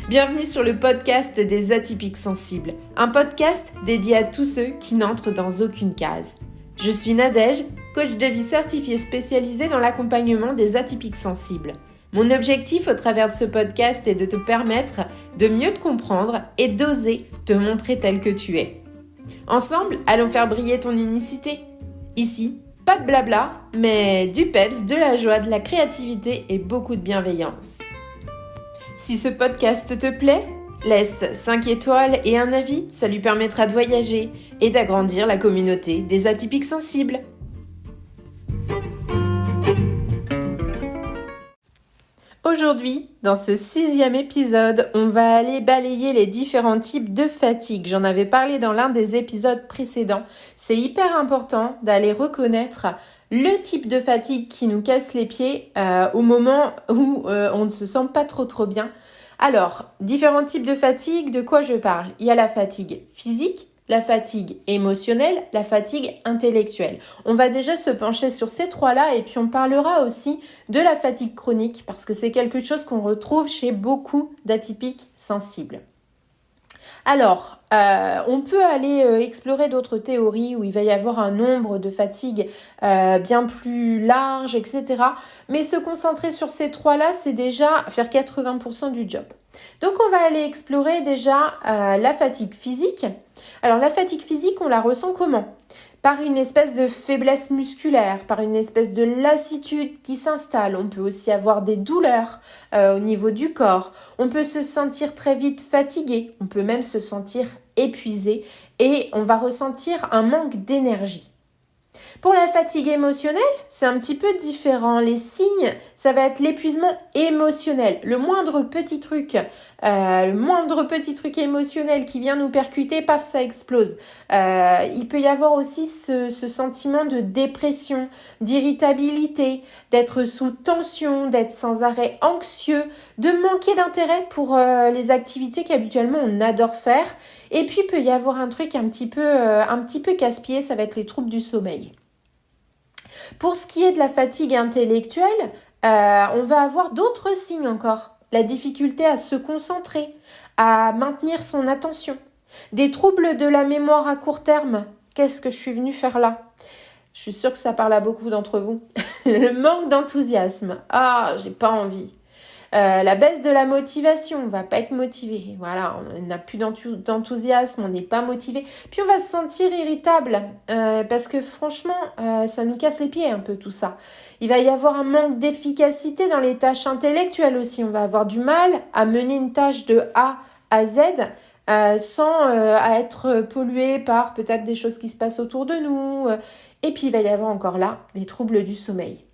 Bienvenue sur le podcast des atypiques sensibles, un podcast dédié à tous ceux qui n'entrent dans aucune case. Je suis Nadège, coach de vie certifiée spécialisée dans l'accompagnement des atypiques sensibles. Mon objectif au travers de ce podcast est de te permettre de mieux te comprendre et d'oser te montrer tel que tu es. Ensemble, allons faire briller ton unicité. Ici, pas de blabla, mais du peps, de la joie, de la créativité et beaucoup de bienveillance. Si ce podcast te plaît, laisse 5 étoiles et un avis, ça lui permettra de voyager et d'agrandir la communauté des atypiques sensibles. Aujourd'hui, dans ce 6e épisode, on va aller balayer les différents types de fatigue. J'en avais parlé dans l'un des épisodes précédents. C'est hyper important d'aller reconnaître le type de fatigue qui nous casse les pieds au moment où on ne se sent pas trop bien. Alors, différents types de fatigue, de quoi je parle ? Il y a la fatigue physique, la fatigue émotionnelle, la fatigue intellectuelle. On va déjà se pencher sur ces trois-là et puis on parlera aussi de la fatigue chronique parce que c'est quelque chose qu'on retrouve chez beaucoup d'atypiques sensibles. Alors, on peut aller explorer d'autres théories où il va y avoir un nombre de fatigues bien plus large, etc. Mais se concentrer sur ces trois-là, c'est déjà faire 80% du job. Donc, on va aller explorer déjà la fatigue physique. Alors, la fatigue physique, on la ressent comment ? Par une espèce de faiblesse musculaire, par une espèce de lassitude qui s'installe. On peut aussi avoir des douleurs au niveau du corps. On peut se sentir très vite fatigué. On peut même se sentir épuisé et on va ressentir un manque d'énergie. Pour la fatigue émotionnelle, c'est un petit peu différent. Les signes, ça va être l'épuisement émotionnel. Le moindre petit truc émotionnel qui vient nous percuter, paf, ça explose. Il peut y avoir aussi ce sentiment de dépression, d'irritabilité, d'être sous tension, d'être sans arrêt anxieux, de manquer d'intérêt pour les activités qu'habituellement on adore faire. Et puis, il peut y avoir un truc un petit peu casse-pied, ça va être les troubles du sommeil. Pour ce qui est de la fatigue intellectuelle, on va avoir d'autres signes encore. La difficulté à se concentrer, à maintenir son attention. Des troubles de la mémoire à court terme. Qu'est-ce que je suis venue faire là ? Je suis sûre que ça parle à beaucoup d'entre vous. Le manque d'enthousiasme. Ah, j'ai pas envie. La baisse de la motivation, on va pas être motivé, voilà, on n'a plus d'enthousiasme, on n'est pas motivé, puis on va se sentir irritable parce que franchement, ça nous casse les pieds un peu tout ça. Il va y avoir un manque d'efficacité dans les tâches intellectuelles aussi, on va avoir du mal à mener une tâche de A à Z sans être pollué par peut-être des choses qui se passent autour de nous. Et puis il va y avoir encore là les troubles du sommeil.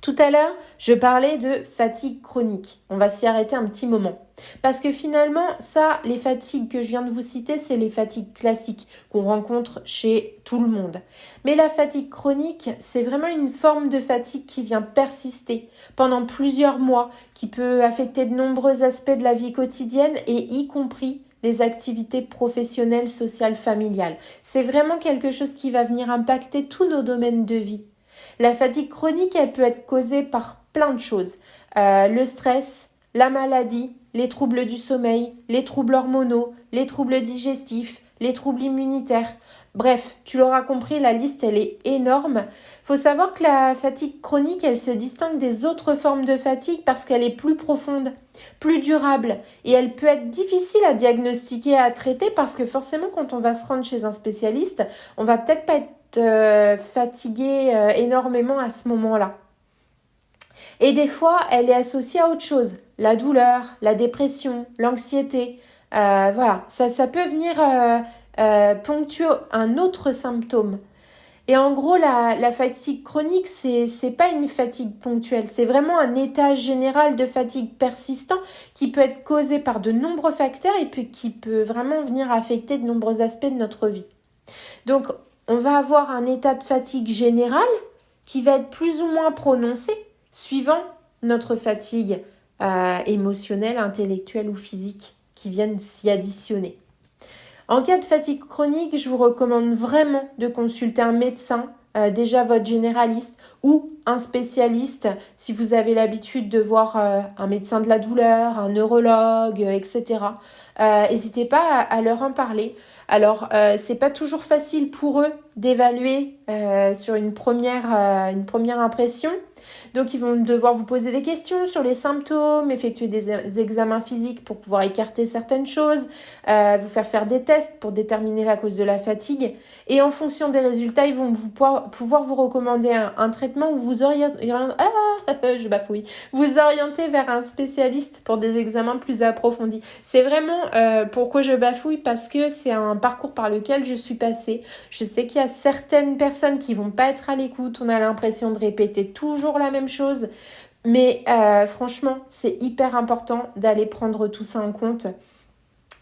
Tout à l'heure, je parlais de fatigue chronique. On va s'y arrêter un petit moment. Parce que finalement, ça, les fatigues que je viens de vous citer, c'est les fatigues classiques qu'on rencontre chez tout le monde. Mais la fatigue chronique, c'est vraiment une forme de fatigue qui vient persister pendant plusieurs mois, qui peut affecter de nombreux aspects de la vie quotidienne et y compris les activités professionnelles, sociales, familiales. C'est vraiment quelque chose qui va venir impacter tous nos domaines de vie. La fatigue chronique, elle peut être causée par plein de choses. Le stress, la maladie, les troubles du sommeil, les troubles hormonaux, les troubles digestifs, les troubles immunitaires. Bref, tu l'auras compris, la liste, elle est énorme. Il faut savoir que la fatigue chronique, elle se distingue des autres formes de fatigue parce qu'elle est plus profonde, plus durable et elle peut être difficile à diagnostiquer et à traiter parce que forcément, quand on va se rendre chez un spécialiste, on va peut-être pas être fatigué énormément à ce moment-là. Et des fois, elle est associée à autre chose. La douleur, la dépression, l'anxiété. Voilà, ça peut venir ponctuer un autre symptôme. Et en gros, la fatigue chronique, c'est pas une fatigue ponctuelle. C'est vraiment un état général de fatigue persistant qui peut être causé par de nombreux facteurs et puis qui peut vraiment venir affecter de nombreux aspects de notre vie. Donc, on va avoir un état de fatigue général qui va être plus ou moins prononcé suivant notre fatigue émotionnelle, intellectuelle ou physique qui viennent s'y additionner. En cas de fatigue chronique, je vous recommande vraiment de consulter un médecin, déjà votre généraliste ou un spécialiste si vous avez l'habitude de voir un médecin de la douleur, un neurologue, etc. N'hésitez pas à leur en parler. Alors, c'est pas toujours facile pour eux d'évaluer sur une première impression. Donc, ils vont devoir vous poser des questions sur les symptômes, effectuer des examens physiques pour pouvoir écarter certaines choses, vous faire des tests pour déterminer la cause de la fatigue. Et en fonction des résultats, ils vont pouvoir vous recommander un traitement ou vous orienter vers un spécialiste pour des examens plus approfondis. C'est vraiment pourquoi je bafouille, parce que c'est un parcours par lequel je suis passée. Je sais qu'il y a certaines personnes qui vont pas être à l'écoute, on a l'impression de répéter toujours la même chose, mais franchement, c'est hyper important d'aller prendre tout ça en compte.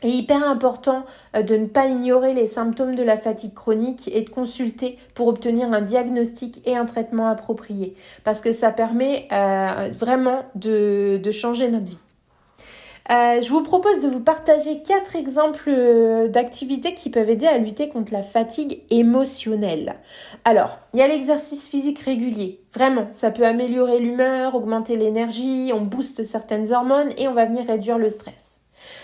Et hyper important de ne pas ignorer les symptômes de la fatigue chronique et de consulter pour obtenir un diagnostic et un traitement approprié, parce que ça permet vraiment de changer notre vie. Je vous propose de vous partager 4 exemples d'activités qui peuvent aider à lutter contre la fatigue émotionnelle. Alors, il y a l'exercice physique régulier. Vraiment, ça peut améliorer l'humeur, augmenter l'énergie, on booste certaines hormones et on va venir réduire le stress.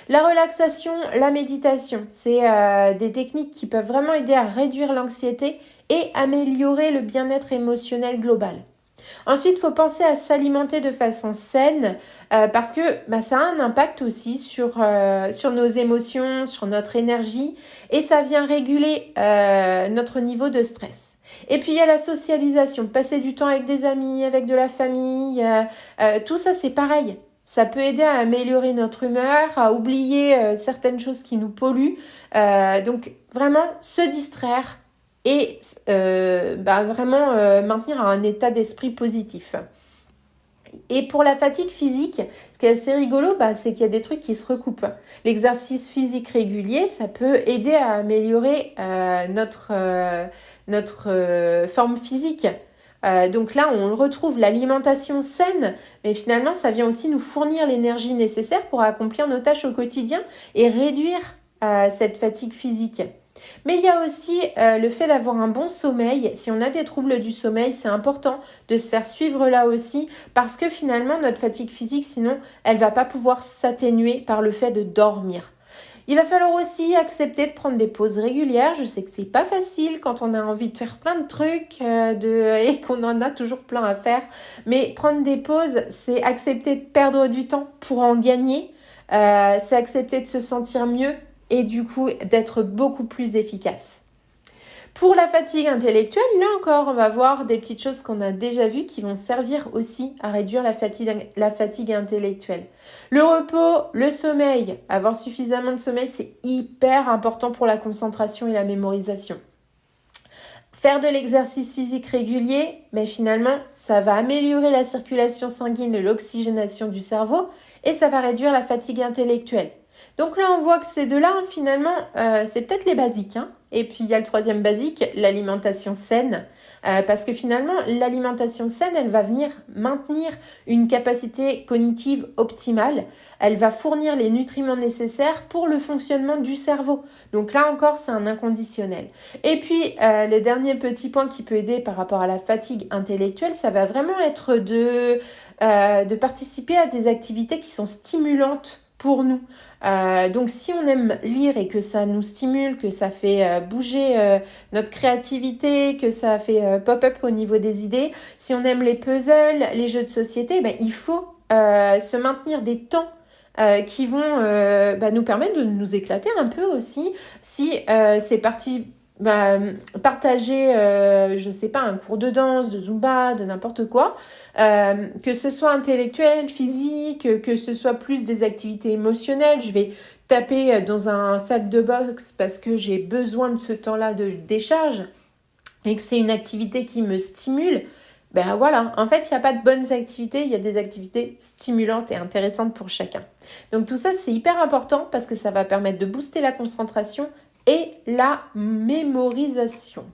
La relaxation, la méditation, c'est des techniques qui peuvent vraiment aider à réduire l'anxiété et améliorer le bien-être émotionnel global. Ensuite, il faut penser à s'alimenter de façon saine parce que ça a un impact aussi sur nos émotions, sur notre énergie et ça vient réguler notre niveau de stress. Et puis, il y a la socialisation, passer du temps avec des amis, avec de la famille, tout ça c'est pareil. Ça peut aider à améliorer notre humeur, à oublier certaines choses qui nous polluent. Donc, vraiment, se distraire et vraiment maintenir un état d'esprit positif. Et pour la fatigue physique, ce qui est assez rigolo, c'est qu'il y a des trucs qui se recoupent. L'exercice physique régulier, ça peut aider à améliorer notre forme physique. Donc là, on retrouve l'alimentation saine, mais finalement, ça vient aussi nous fournir l'énergie nécessaire pour accomplir nos tâches au quotidien et réduire cette fatigue physique. Mais il y a aussi le fait d'avoir un bon sommeil. Si on a des troubles du sommeil, c'est important de se faire suivre là aussi parce que finalement, notre fatigue physique, sinon, elle va pas pouvoir s'atténuer par le fait de dormir. Il va falloir aussi accepter de prendre des pauses régulières. Je sais que c'est pas facile quand on a envie de faire plein de trucs et qu'on en a toujours plein à faire. Mais prendre des pauses, c'est accepter de perdre du temps pour en gagner. C'est accepter de se sentir mieux et du coup d'être beaucoup plus efficace. Pour la fatigue intellectuelle, là encore, on va voir des petites choses qu'on a déjà vues qui vont servir aussi à réduire la fatigue intellectuelle. Le repos, le sommeil, avoir suffisamment de sommeil, c'est hyper important pour la concentration et la mémorisation. Faire de l'exercice physique régulier, mais finalement, ça va améliorer la circulation sanguine et l'oxygénation du cerveau et ça va réduire la fatigue intellectuelle. Donc là, on voit que ces deux-là, finalement, c'est peut-être les basiques. Et puis, il y a le troisième basique, l'alimentation saine. Parce que finalement, l'alimentation saine, elle va venir maintenir une capacité cognitive optimale. Elle va fournir les nutriments nécessaires pour le fonctionnement du cerveau. Donc là encore, c'est un inconditionnel. Et puis, le dernier petit point qui peut aider par rapport à la fatigue intellectuelle, ça va vraiment être de participer à des activités qui sont stimulantes pour nous. Donc si on aime lire et que ça nous stimule, que ça fait bouger notre créativité, que ça fait pop-up au niveau des idées, si on aime les puzzles, les jeux de société, il faut se maintenir des temps qui vont nous permettre de nous éclater un peu aussi. Si c'est parti partager, je sais pas, un cours de danse, de zumba, de n'importe quoi, que ce soit intellectuel, physique, que ce soit plus des activités émotionnelles. Je vais taper dans un sac de boxe parce que j'ai besoin de ce temps-là de décharge et que c'est une activité qui me stimule. Voilà, en fait, il n'y a pas de bonnes activités, il y a des activités stimulantes et intéressantes pour chacun. Donc tout ça, c'est hyper important parce que ça va permettre de booster la concentration et la mémorisation.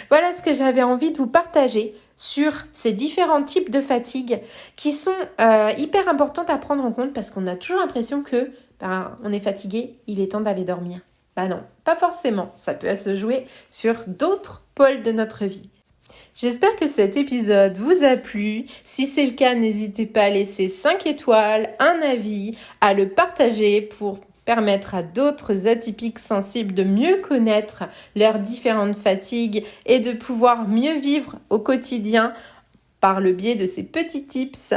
Voilà ce que j'avais envie de vous partager sur ces différents types de fatigue qui sont hyper importantes à prendre en compte parce qu'on a toujours l'impression que on est fatigué, il est temps d'aller dormir. Non, pas forcément. Ça peut se jouer sur d'autres pôles de notre vie. J'espère que cet épisode vous a plu. Si c'est le cas, n'hésitez pas à laisser 5 étoiles, un avis, à le partager pour permettre à d'autres atypiques sensibles de mieux connaître leurs différentes fatigues et de pouvoir mieux vivre au quotidien par le biais de ces petits tips.